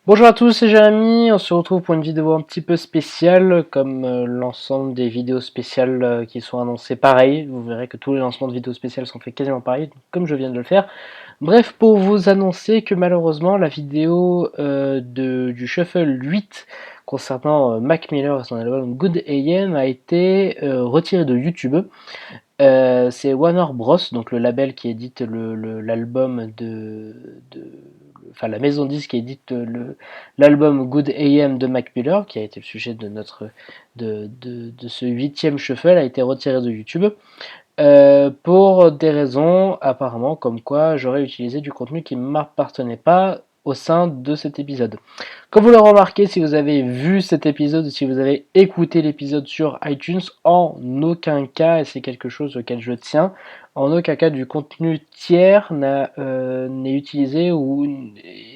Bonjour à tous, c'est Jérémy, on se retrouve pour une vidéo un petit peu spéciale, comme l'ensemble des vidéos spéciales qui sont annoncées pareil. Vous verrez que tous les lancements de vidéos spéciales sont faits quasiment pareil, comme je viens de le faire. Bref, pour vous annoncer que malheureusement la vidéo du Shuffle 8 concernant Mac Miller et son album Good AM a été retirée de YouTube. C'est Warner Bros, donc le label qui édite l'album enfin la maison disque qui édite l'album Good AM de Mac Miller, qui a été le sujet de ce huitième shuffle, a été retiré de YouTube. Pour des raisons apparemment comme quoi j'aurais utilisé du contenu qui ne m'appartenait pas au sein de cet épisode. Comme vous l'aurez remarqué, si vous avez vu cet épisode, si vous avez écouté l'épisode sur iTunes, en aucun cas, et c'est quelque chose auquel je tiens, en aucun cas du contenu tiers n'est utilisé ou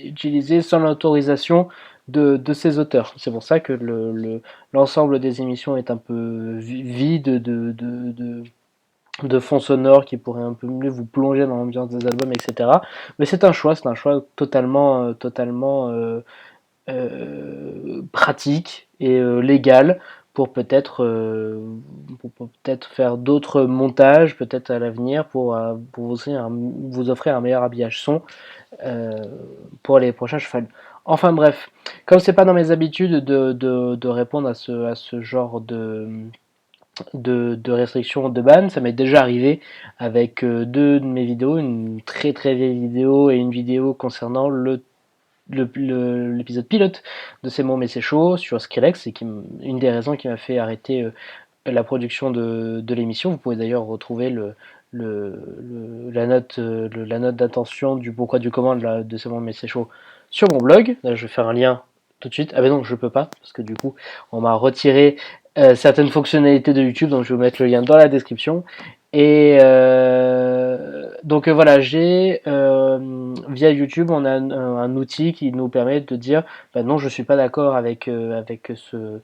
utilisé sans l'autorisation de ces auteurs. C'est pour ça que l'ensemble des émissions est un peu vide de fond sonore qui pourrait un peu mieux vous plonger dans l'ambiance des albums, etc. Mais c'est un choix totalement pratique et légal pour peut-être faire d'autres montages peut-être à l'avenir pour vous offrir un meilleur habillage son euh, pour les prochains chevals. Enfin bref, comme c'est pas dans mes habitudes de répondre à ce genre de restrictions de ban. Ça m'est déjà arrivé avec deux de mes vidéos, une très très vieille vidéo et une vidéo concernant l'épisode pilote de C'est bon mais c'est chaud sur Skrillex, c'est une des raisons qui m'a fait arrêter la production de l'émission. Vous pouvez d'ailleurs retrouver la note d'intention du pourquoi du comment de C'est bon mais c'est chaud sur mon blog. Là, je vais faire un lien tout de suite. Ah ben non, je peux pas, parce que du coup, on m'a retiré certaines fonctionnalités de YouTube, donc je vais vous mettre le lien dans la description. Et donc voilà, j'ai via YouTube, on a un outil qui nous permet de dire, bah non, je suis pas d'accord avec ce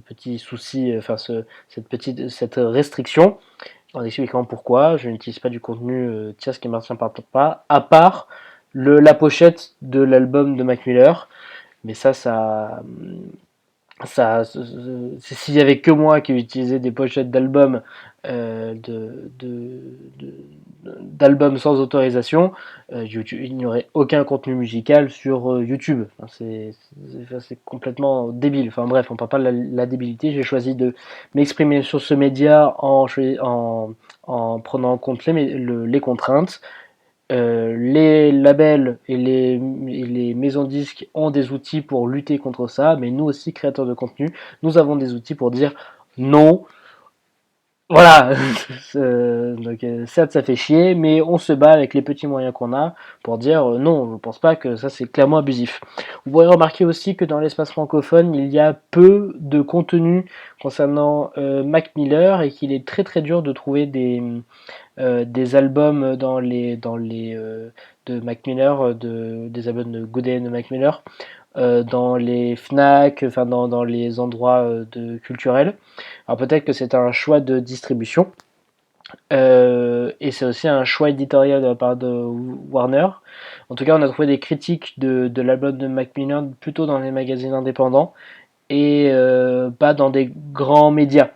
petit souci, enfin cette restriction, en expliquant pourquoi je n'utilise pas du contenu tiers qui ne m'appartient pas, à part la pochette de l'album de Mac Miller. Mais s'il y avait que moi qui utilisais des pochettes d'albums euh, de, de, de- d'albums sans autorisation, il n'y aurait aucun contenu musical sur YouTube. Enfin, c'est complètement débile. Enfin bref, on parle pas de la débilité. J'ai choisi de m'exprimer sur ce média en prenant en compte les contraintes. Les labels et les maisons de disques ont des outils pour lutter contre ça, mais nous aussi, créateurs de contenu, nous avons des outils pour dire non. Voilà, donc certes ça fait chier, mais on se bat avec les petits moyens qu'on a pour dire non, je ne pense pas que ça c'est clairement abusif. Vous pourrez remarquer aussi que dans l'espace francophone, il y a peu de contenu concernant Mac Miller et qu'il est très très dur de trouver des albums de Mac Miller, des albums de Good Day de Mac Miller, dans les Fnac, enfin dans les endroits culturels. Alors peut-être que c'est un choix de distribution, et c'est aussi un choix éditorial de la part de Warner. En tout cas, on a trouvé des critiques de l'album de Mac Miller plutôt dans les magazines indépendants et pas dans des grands médias.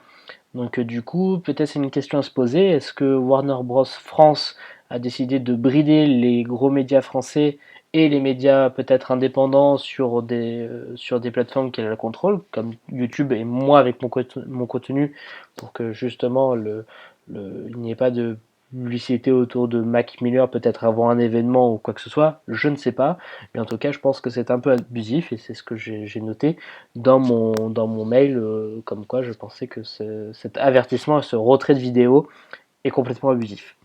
Donc du coup, peut-être c'est une question à se poser. Est-ce que Warner Bros. France a décidé de brider les gros médias français et les médias peut-être indépendants sur des plateformes qu'elle contrôle, comme YouTube et moi avec mon contenu, pour que justement il n'y ait pas de publicité autour de Mac Miller, peut-être avant un événement ou quoi que ce soit, je ne sais pas. Mais en tout cas, je pense que c'est un peu abusif et c'est ce que j'ai noté dans mon mail, comme quoi je pensais que cet avertissement, ce retrait de vidéo est complètement abusif.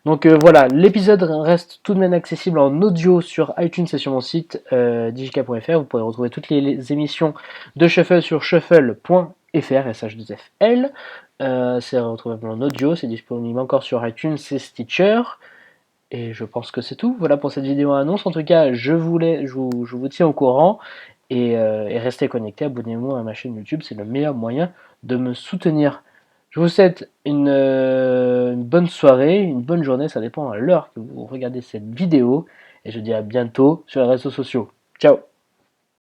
Donc voilà, l'épisode reste tout de même accessible en audio sur iTunes et sur mon site digika.fr. Vous pourrez retrouver toutes les émissions de Shuffle sur shuffle.fr, SH2FL. C'est retrouvable en audio, c'est disponible encore sur iTunes et Stitcher. Et je pense que c'est tout. Voilà pour cette vidéo annonce. En tout cas, je vous tiens au courant et restez connectés. Abonnez-vous à ma chaîne YouTube, c'est le meilleur moyen de me soutenir. Je vous souhaite une bonne soirée, une bonne journée, ça dépend à l'heure que vous regardez cette vidéo. et je vous dis à bientôt sur les réseaux sociaux. Ciao!